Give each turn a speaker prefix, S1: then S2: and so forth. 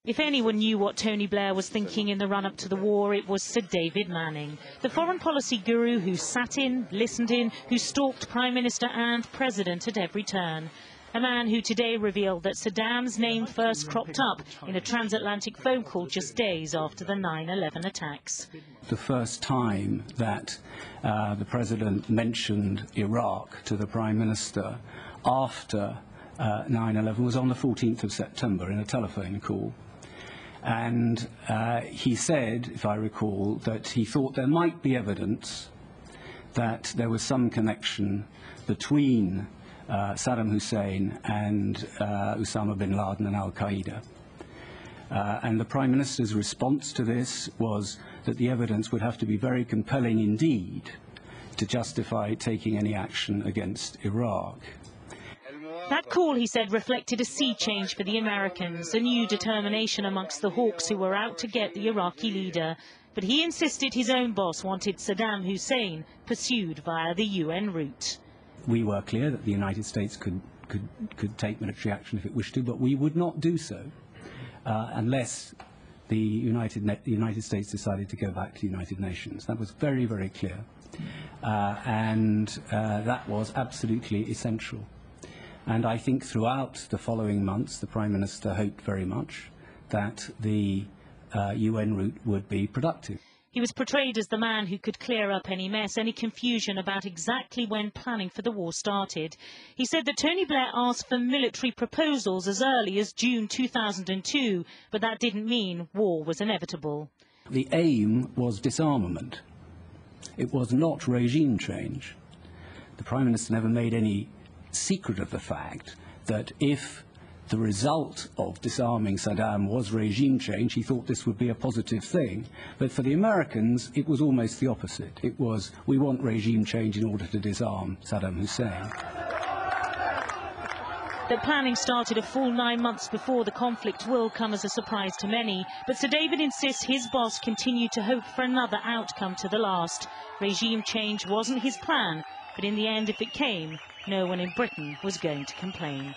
S1: If anyone knew what Tony Blair was thinking in the run-up to the war, it was Sir David Manning, the foreign policy guru who sat in, listened in, who stalked Prime Minister and President at every turn. A man who today revealed that Saddam's name first cropped up in a transatlantic phone call just days after the 9/11 attacks.
S2: The first time that the President mentioned Iraq to the Prime Minister after 9/11 was on the 14th of September in a telephone call. And he said, if I recall, that he thought there might be evidence that there was some connection between Saddam Hussein and Osama bin Laden and al-Qaeda. And the Prime Minister's response to this was that the evidence would have to be very compelling indeed to justify taking any action against Iraq.
S1: That call, he said, reflected a sea change for the Americans, a new determination amongst the hawks who were out to get the Iraqi leader. But he insisted his own boss wanted Saddam Hussein pursued via the UN route.
S2: We were clear that the United States could take military action if it wished to, but we would not do so unless the United States decided to go back to the United Nations. That was very, very clear. And that was absolutely essential. And I think throughout the following months, the Prime Minister hoped very much that the UN route would be productive.
S1: He was portrayed as the man who could clear up any mess, any confusion about exactly when planning for the war started. He said that Tony Blair asked for military proposals as early as June 2002, but that didn't mean war was inevitable.
S2: The aim was disarmament. It was not regime change. The Prime Minister never made any secret of the fact that if the result of disarming Saddam was regime change, he thought this would be a positive thing. But for the Americans, it was almost the opposite. It was, we want regime change in order to disarm Saddam Hussein.
S1: The planning started a full 9 months before the conflict will come as a surprise to many. But Sir David insists his boss continued to hope for another outcome to the last. Regime change wasn't his plan, but in the end, if it came, no one in Britain was going to complain.